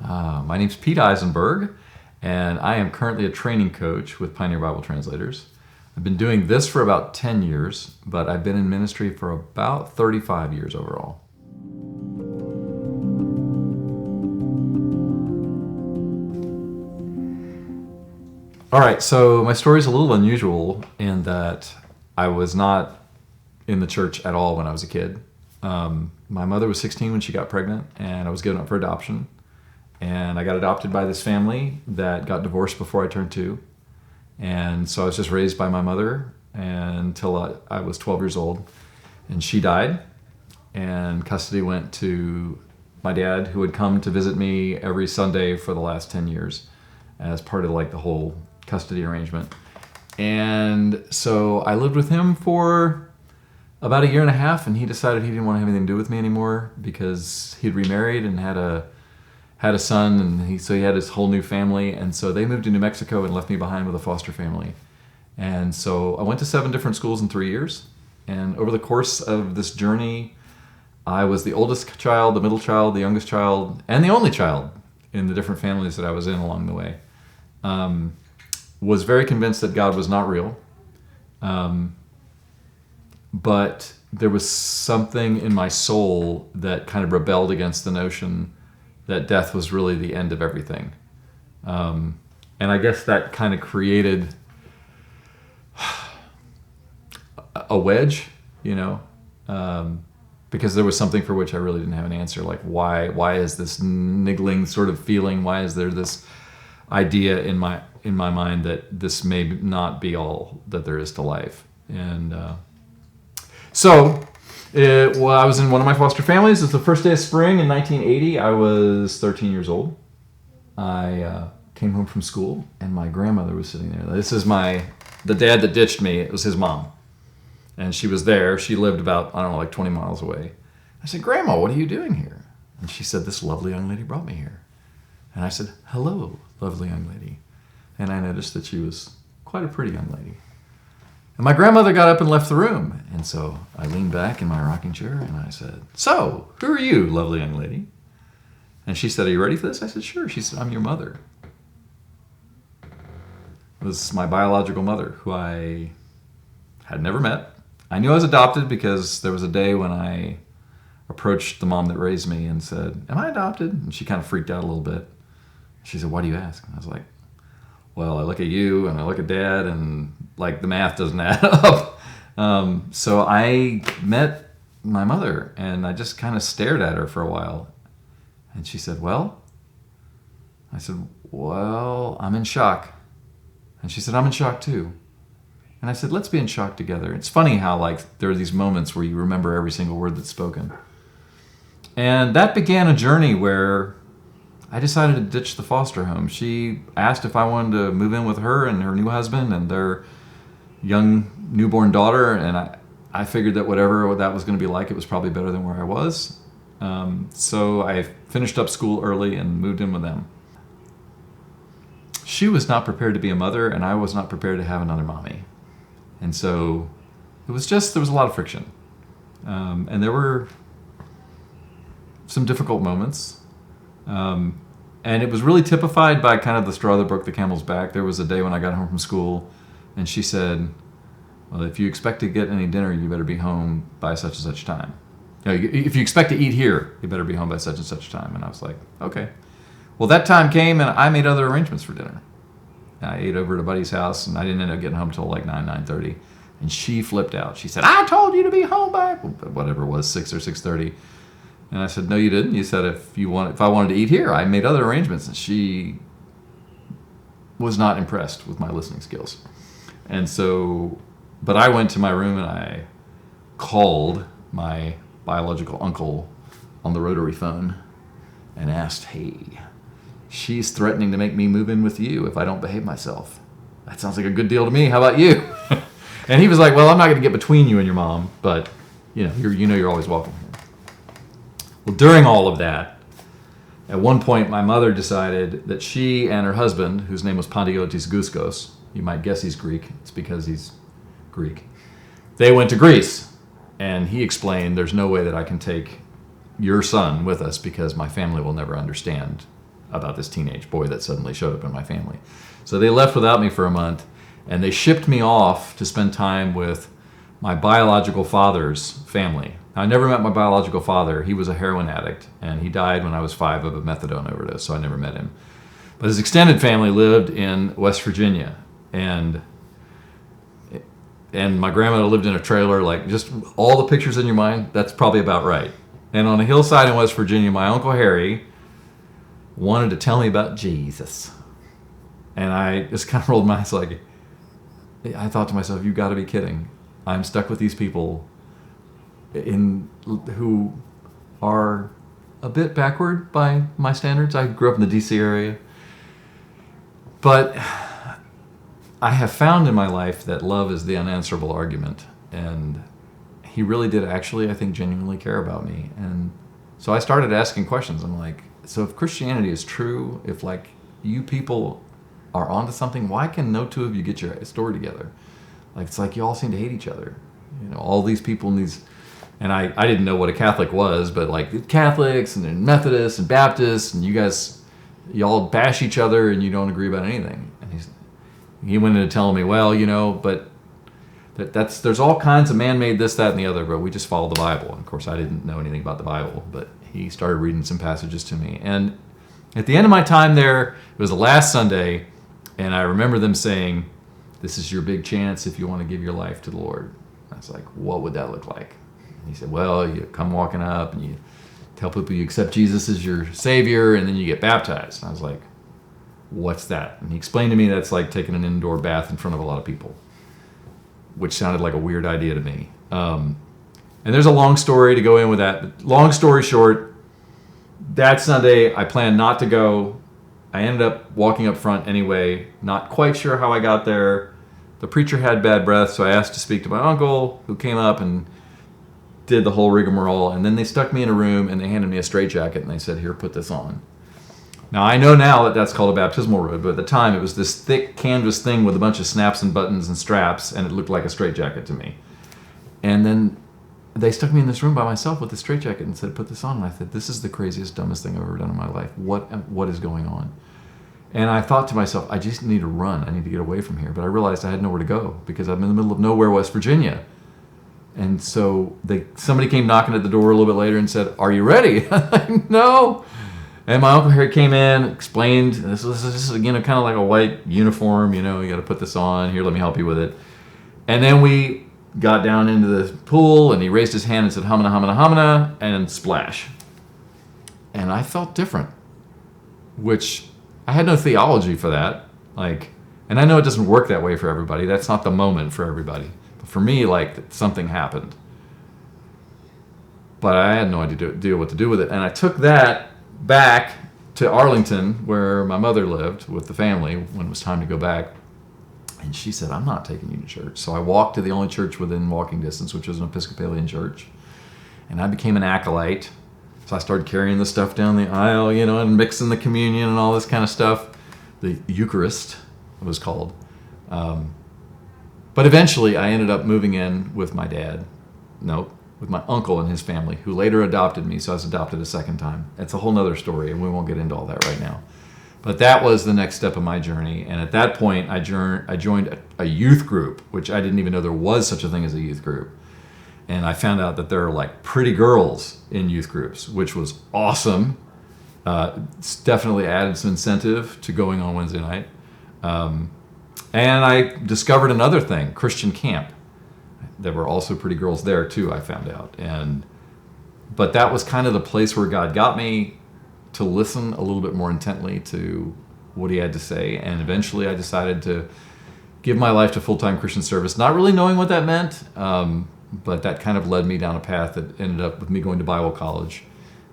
My name's Pete Isenberg, and I am currently a training coach with Pioneer Bible Translators. I've been doing this for about 10 years, but I've been in ministry for about 35 years overall. All right, so my story is a little unusual in that I was not in the church at all when I was a kid. My mother was 16 when she got pregnant, and I was given up for adoption. And I got adopted by this family that got divorced before I turned 2. And so I was just raised by my mother until I was 12 years old. And she died, and custody went to my dad, who would come to visit me every Sunday for the last 10 years as part of like the whole custody arrangement. And so I lived with him for about a year and a half, and he decided he didn't want to have anything to do with me anymore because he'd remarried and had a son, and so he had his whole new family. And so they moved to New Mexico and left me behind with a foster family. And so I went to 7 different schools in 3 years. And over the course of this journey, I was the oldest child, the middle child, the youngest child, and the only child in the different families that I was in along the way. Was very convinced that God was not real. But there was something in my soul that kind of rebelled against the notion that death was really the end of everything. And I guess that kind of created a wedge, because there was something for which I really didn't have an answer. Like, why is this niggling sort of feeling? Why is there this idea in my mind that this may not be all that there is to life? And well, I was in one of my foster families. It's the first day of spring in 1980. I was 13 years old. I came home from school, and my grandmother was sitting there. This is the dad that ditched me. It was his mom. And she was there. She lived about, 20 miles away. I said, "Grandma, what are you doing here?" And she said, "This lovely young lady brought me here." And I said, "Hello, lovely young lady." And I noticed that she was quite a pretty young lady. And my grandmother got up and left the room. And so I leaned back in my rocking chair and I said, "So, who are you, lovely young lady?" And she said, "Are you ready for this?" I said, "Sure." She said, "I'm your mother." It was my biological mother, who I had never met. I knew I was adopted because there was a day when I approached the mom that raised me and said, "Am I adopted?" And she kind of freaked out a little bit. She said, "Why do you ask?" And I was like, "Well, I look at you and I look at Dad, and like the math doesn't add up." So I met my mother, and I just kind of stared at her for a while. And she said, "Well?" I said, "Well, I'm in shock." And she said, "I'm in shock too." And I said, "Let's be in shock together." It's funny how there are these moments where you remember every single word that's spoken. And that began a journey where I decided to ditch the foster home. She asked if I wanted to move in with her and her new husband and their young newborn daughter, and I figured that whatever that was going to be like, it was probably better than where I was. So I finished up school early and moved in with them. She was not prepared to be a mother, and I was not prepared to have another mommy. And so there was a lot of friction. And there were some difficult moments. And it was really typified by kind of the straw that broke the camel's back. There was a day when I got home from school, and she said, "Well, if you expect to get any dinner, you better be home by such and such time. If you expect to eat here, you better be home by such and such time." And I was like, "Okay." Well, that time came, and I made other arrangements for dinner. I ate over at a buddy's house, and I didn't end up getting home till like 9:30. And she flipped out. She said, "I told you to be home by," whatever it was, 6 or 6:30. And I said, "No, you didn't. You said if I wanted to eat here, I made other arrangements." And she was not impressed with my listening skills. And so, but I went to my room and I called my biological uncle on the rotary phone and asked, "Hey, she's threatening to make me move in with you if I don't behave myself. That sounds like a good deal to me. How about you?" And he was like, "Well, I'm not going to get between you and your mom, but you're always welcome here." Well, during all of that, at one point, my mother decided that she and her husband, whose name was Pantiotis Guskos, you might guess he's Greek, it's because he's Greek, they went to Greece. And he explained, "There's no way that I can take your son with us because my family will never understand about this teenage boy that suddenly showed up in my family. So they left without me for a month, and they shipped me off to spend time with my biological father's family. I never met my biological father. He was a heroin addict, and he died when I was 5 of a methadone overdose, so I never met him. But his extended family lived in West Virginia, and my grandmother lived in a trailer. Like, just all the pictures in your mind, that's probably about right. And on a hillside in West Virginia, my Uncle Harry wanted to tell me about Jesus. And I just kind of rolled my eyes like, I thought to myself, you got to be kidding. I'm stuck with these people who are a bit backward by my standards. I grew up in the D.C. area. But I have found in my life that love is the unanswerable argument. And he really did actually, I think, genuinely care about me. And so I started asking questions. I'm like, so if Christianity is true, if like you people are onto something, why can no two of you get your story together? Like, it's like you all seem to hate each other. You know, all these people in these, and I didn't know what a Catholic was, but like Catholics and Methodists and Baptists, and y'all bash each other and you don't agree about anything. And he went into telling me, well, you know, but there's all kinds of man-made this, that, and the other, but we just follow the Bible. And of course, I didn't know anything about the Bible, but he started reading some passages to me. And at the end of my time there, it was the last Sunday, and I remember them saying, this is your big chance if you want to give your life to the Lord. I was like, what would that look like? And he said, well, you come walking up and you tell people you accept Jesus as your Savior, and then you get baptized. And I was like, what's that? And he explained to me that's like taking an indoor bath in front of a lot of people, which sounded like a weird idea to me. And there's a long story to go in with that. But long story short, that Sunday I planned not to go. I ended up walking up front anyway, not quite sure how I got there. The preacher had bad breath, so I asked to speak to my uncle, who came up and did the whole rigmarole. And then they stuck me in a room and they handed me a straitjacket and they said, here, put this on. Now, I know now that that's called a baptismal robe, but at the time it was this thick canvas thing with a bunch of snaps and buttons and straps, and it looked like a straitjacket to me. And then they stuck me in this room by myself with the straitjacket and said, put this on. And I said, this is the craziest, dumbest thing I've ever done in my life. What is going on? And I thought to myself, I just need to run. I need to get away from here. But I realized I had nowhere to go because I'm in the middle of nowhere, West Virginia. And so somebody came knocking at the door a little bit later and said, are you ready? I'm like, no. And my Uncle Harry came in, explained, this is again, kind of like a white uniform, you got to put this on. Here, let me help you with it. And then we got down into the pool, and he raised his hand and said, hamana, hamana, hamana, and splash. And I felt different, which I had no theology for that. And I know it doesn't work that way for everybody. That's not the moment for everybody. But for me, something happened. But I had no idea what to do with it. And I took that back to Arlington, where my mother lived with the family when it was time to go back. And she said, I'm not taking you to church. So I walked to the only church within walking distance, which was an Episcopalian church. And I became an acolyte. So I started carrying the stuff down the aisle, and mixing the communion and all this kind of stuff. The Eucharist, it was called. But eventually I ended up moving in with my dad. With my uncle and his family, who later adopted me, so I was adopted a second time. That's a whole nother story, and we won't get into all that right now. But that was the next step of my journey, and at that point, I joined a youth group, which I didn't even know there was such a thing as a youth group. And I found out that there are pretty girls in youth groups, which was awesome. It's definitely added some incentive to going on Wednesday night. And I discovered another thing, Christian camp. There were also pretty girls there too, I found out. But that was kind of the place where God got me to listen a little bit more intently to what he had to say. And eventually I decided to give my life to full-time Christian service, not really knowing what that meant. But that kind of led me down a path that ended up with me going to Bible college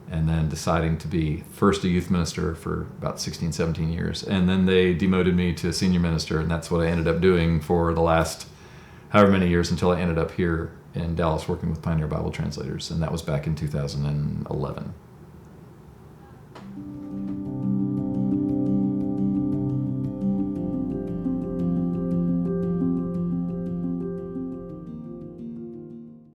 and then deciding to be first a youth minister for about 16, 17 years. And then they demoted me to senior minister, and that's what I ended up doing for the last however many years until I ended up here in Dallas working with Pioneer Bible Translators, and that was back in 2011.